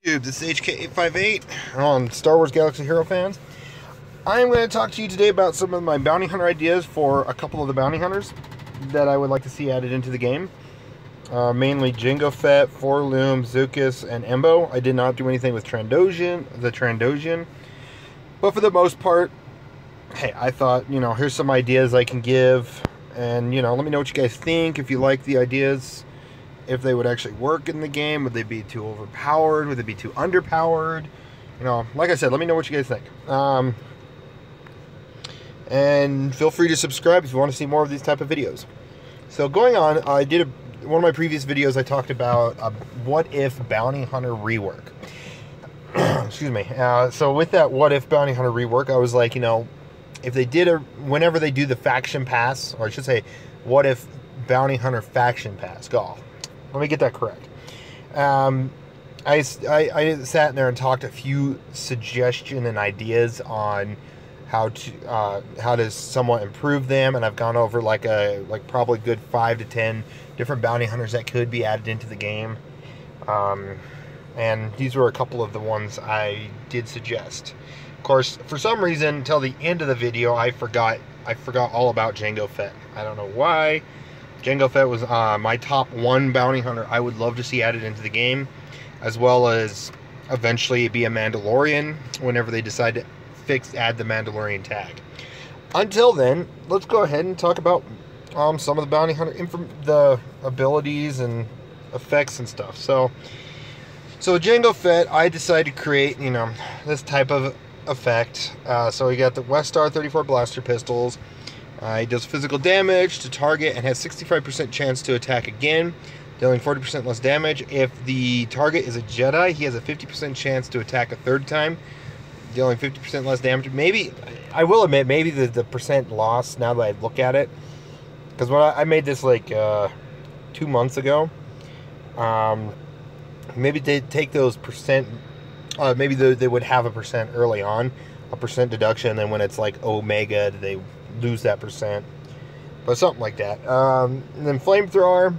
This is HK858 on Star Wars Galaxy Hero fans. I'm going to talk to you today about some of my bounty hunter ideas for a couple of the bounty hunters that I would like to see added into the game. Mainly Jango Fett, Forloom, Zuckuss, and Embo. I did not do anything with the Trandoshan. But for the most part, hey, I thought, here's some ideas I can give. And, let me know what you guys think, if you like the ideas. If they would actually work in the game. Would they be too overpowered? Would they be too underpowered? Like I said, let me know what you guys think. And feel free to subscribe if you want to see more of these type of videos. So going on, I did one of my previous videos. I talked about a what if bounty hunter rework. Excuse me. So with that what if bounty hunter rework, I was like, if they did whenever they do the faction pass, or I should say, what if bounty hunter faction pass? Let me get that correct. I sat in there and talked a few suggestions and ideas on how to somewhat improve them, and I've gone over like probably good 5 to 10 different bounty hunters that could be added into the game. And these were a couple of the ones I did suggest. Of course, for some reason, until the end of the video, I forgot all about Jango Fett. I don't know why. Jango Fett was my top 1 bounty hunter I would love to see added into the game, as well as eventually be a Mandalorian whenever they decide to add the Mandalorian tag. Until then, let's go ahead and talk about some of the bounty hunter the abilities and effects and stuff. So Jango Fett, I decided to create this type of effect. So we got the West Star 34 blaster pistols. He does physical damage to target and has 65% chance to attack again, dealing 40% less damage. If the target is a Jedi, he has a 50% chance to attack a third time, dealing 50% less damage. Maybe, I will admit, maybe the percent loss, now that I look at it, because when I made this like 2 months ago, maybe they take those percent, maybe they would have a percent early on, a percent deduction, and then when it's like Omega, they lose that percent, but something like that. And then Flamethrower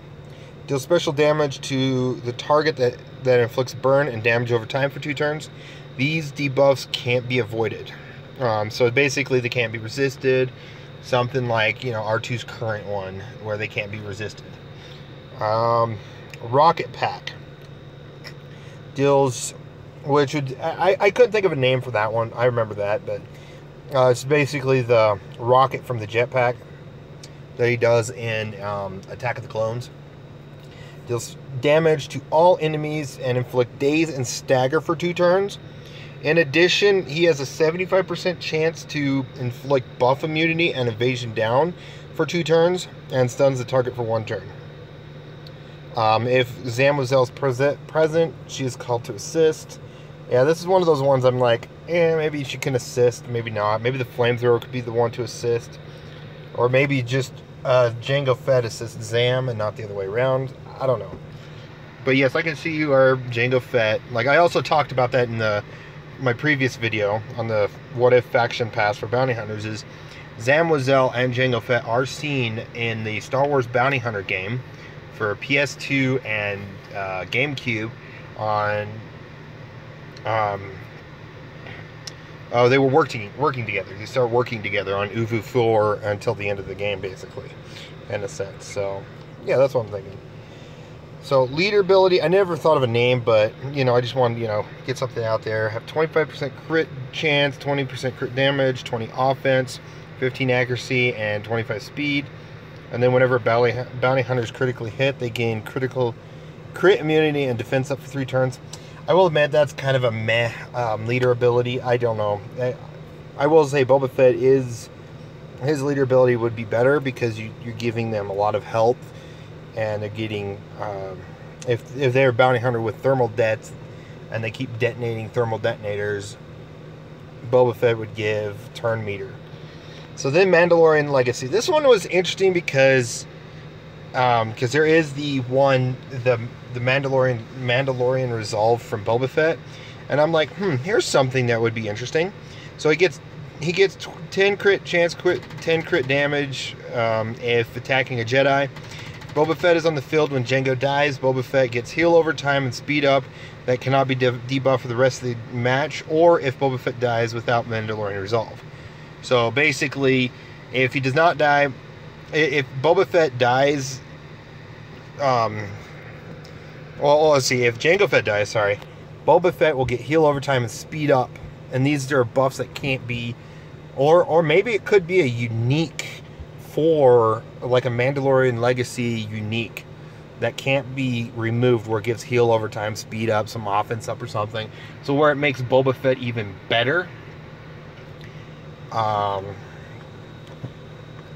deals special damage to the target that inflicts burn and damage over time for 2 turns. These debuffs can't be avoided, so basically they can't be resisted, something like R2's current one where they can't be resisted. Rocket Pack deals, which would I couldn't think of a name for that one. I remember that, but it's basically the rocket from the jetpack that he does in Attack of the Clones. Deals damage to all enemies and inflict daze and stagger for 2 turns. In addition, he has a 75% chance to inflict buff immunity and evasion down for 2 turns, and stuns the target for 1 turn. If Zam Wazell's present, she is called to assist. Yeah, this is one of those ones I'm like, maybe she can assist, maybe not. Maybe the Flamethrower could be the one to assist. Or maybe just Jango Fett assists Zam and not the other way around. I don't know. But yes, I can see you are Jango Fett. Like, I also talked about that in my previous video on the What If Faction Pass for Bounty Hunters, is Zam Wazell and Jango Fett are seen in the Star Wars Bounty Hunter game for PS2 and GameCube on... they were working together. They start working together on Uvu 4 until the end of the game, basically, in a sense. So, yeah, that's what I'm thinking. So, leader ability, I never thought of a name, but, I just wanted to, get something out there. Have 25% crit chance, 20% crit damage, 20 offense, 15 accuracy, and 25 speed. And then whenever bounty hunters critically hit, they gain crit immunity and defense up for 3 turns. I will admit that's kind of a meh leader ability. I don't know. I will say Boba Fett his leader ability would be better because you're giving them a lot of health, and they're getting if they're a bounty hunter with thermal dets and they keep detonating thermal detonators, Boba Fett would give turn meter. So then Mandalorian Legacy. This one was interesting because there is the Mandalorian Resolve from Boba Fett, and I'm like, here's something that would be interesting. So he gets 10 crit chance, 10 crit damage if attacking a Jedi. Boba Fett is on the field when Jango dies. Boba Fett gets heal over time and speed up that cannot be debuffed for the rest of the match, or if Boba Fett dies without Mandalorian Resolve. So basically, if he does not die, if Boba Fett dies, well, let's see, if Jango Fett dies, sorry, Boba Fett will get heal over time and speed up, and these are buffs that can't be, or maybe it could be a unique for, like a Mandalorian Legacy unique, that can't be removed, where it gives heal over time, speed up, some offense up or something. So where it makes Boba Fett even better.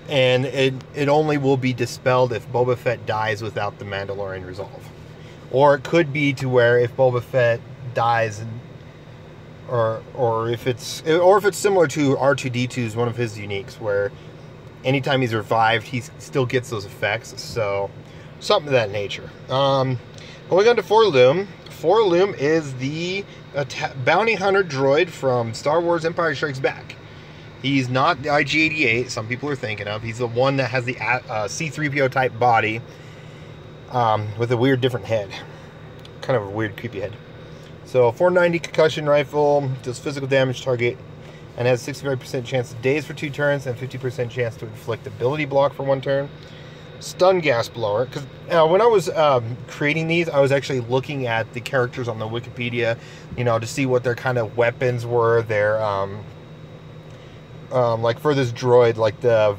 And it only will be dispelled if Boba Fett dies without the Mandalorian Resolve. Or it could be to where if Boba Fett dies, and, or if it's similar to R2-D2's one of his uniques, where anytime he's revived, he still gets those effects. So something of that nature. Going on to Forloom. Forloom is the bounty hunter droid from Star Wars Empire Strikes Back. He's not the IG-88 some people are thinking of. He's the one that has the C-3PO type body, with a weird different head. Kind of a weird creepy head. So 490 concussion rifle, does physical damage target, and has 65% chance to daze for 2 turns and 50% chance to inflict ability block for 1 turn. Stun gas blower, because when I was creating these, I was actually looking at the characters on the Wikipedia, to see what their kind of weapons were. Their like for this droid, like the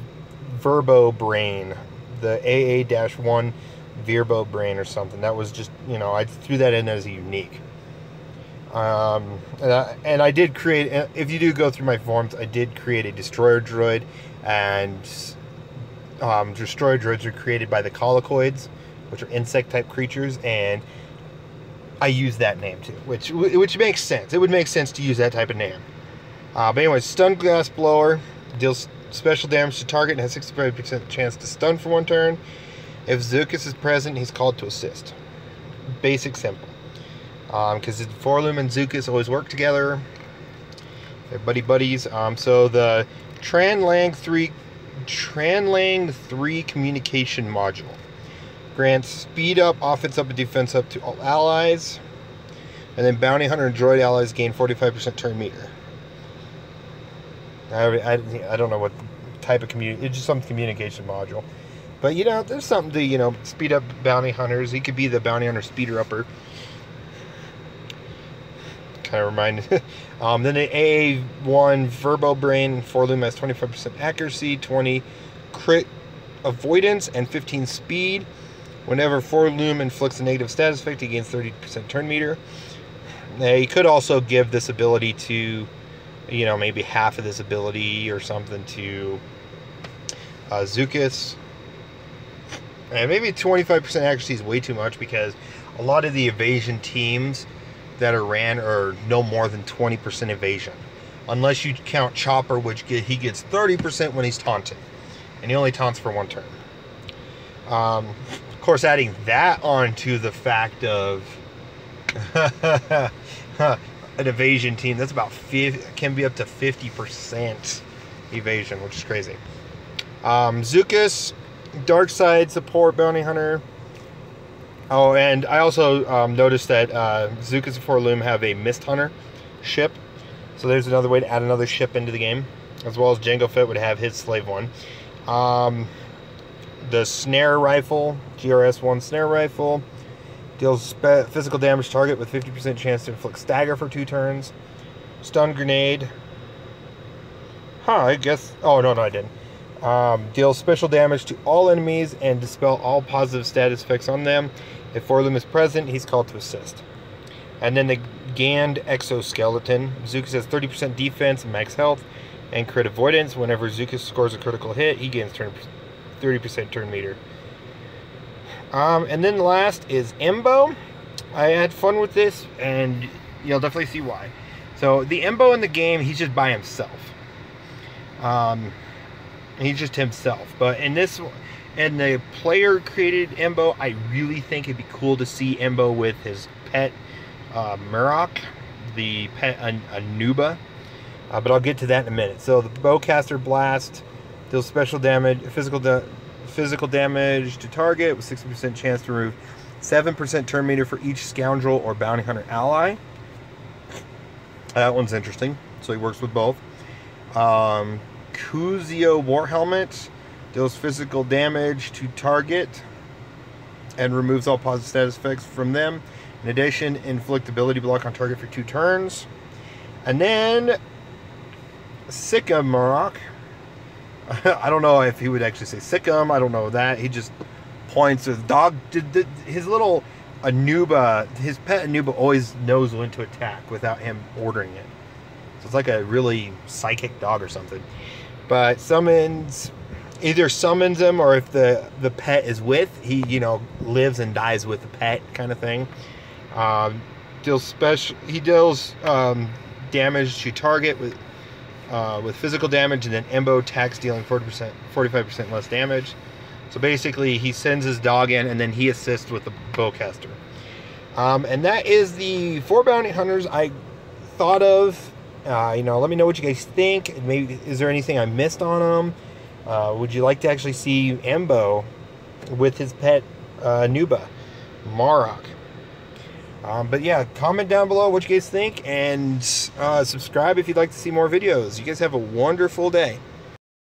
Verbo Brain, the AA-1 Verbo Brain or something. That was just, I threw that in as a unique. And I did create, if you do go through my forums, I did create a destroyer droid, and destroyer droids are created by the Colicoids, which are insect-type creatures, and I use that name too, which makes sense. It would make sense to use that type of name. But anyway, stun gas blower deals special damage to target and has 65% chance to stun for 1 turn. If Zuckuss is present, he's called to assist. Basic, simple. Because Forloom and Zuckuss always work together. They're buddies. So the Tranlang 3 communication module grants speed up, offense up, and defense up to all allies. And then bounty hunter and droid allies gain 45% turn meter. I don't know what type of it's just some communication module. But there's something to speed up bounty hunters. He could be the bounty hunter speeder upper. Kind of reminded. Then the AA-1 Verbo Brain Forloom has 25% accuracy, 20 crit avoidance, and 15 speed. Whenever Forloom inflicts a negative status effect, he gains 30% turn meter. Now, he could also give this ability to, maybe half of this ability or something to Zuckuss. And maybe 25% accuracy is way too much, because a lot of the evasion teams that are ran are no more than 20% evasion. Unless you count Chopper, which he gets 30% when he's taunting. And he only taunts for 1 turn. Of course, adding that on to the fact of an evasion team, that's about can be up to 50% evasion, which is crazy. Zuckuss, dark side support bounty hunter. Oh, and I also noticed that Zuckuss and Forloom have a Mist Hunter ship. So there's another way to add another ship into the game. As well as Jango Fett would have his slave one. The snare rifle, GRS-1 snare rifle, deals physical damage target with 50% chance to inflict stagger for 2 turns. Stun grenade. I guess. Oh, no, I didn't. Deals special damage to all enemies and dispel all positive status effects on them. If Forloom is present, he's called to assist. And then the Gand Exoskeleton. Zuckuss has 30% defense and max health and crit avoidance. Whenever Zuckuss scores a critical hit, he gains 30% turn meter. And then last is Embo. I had fun with this, and you'll definitely see why. So the Embo in the game, he's just by himself. He's just himself. But in this, in the player created Embo, I really think it'd be cool to see Embo with his pet Murok, the pet Anuba. But I'll get to that in a minute. So the Bowcaster Blast deals special damage, physical damage to target with 60% chance to remove 7% turn meter for each scoundrel or bounty hunter ally. That one's interesting. So he works with both. Kuzio War Helmet deals physical damage to target and removes all positive status effects from them. In addition, inflict ability block on target for 2 turns. And then Sycamore. I don't know if he would actually say Sikkim. I don't know that. He just points to the dog. His little Anuba, his pet Anuba always knows when to attack without him ordering it. So it's like a really psychic dog or something. But either summons him, or if the pet is with, he, you know, lives and dies with the pet kind of thing. He deals damage to target with physical damage, and then Embo attacks, dealing 45% less damage. So basically, he sends his dog in, and then he assists with the bowcaster. And that is the 4 bounty hunters I thought of. You know, let me know what you guys think. Maybe, is there anything I missed on them? Would you like to actually see Embo with his pet Nuba, Marok? But yeah, comment down below what you guys think, and subscribe if you'd like to see more videos. You guys have a wonderful day.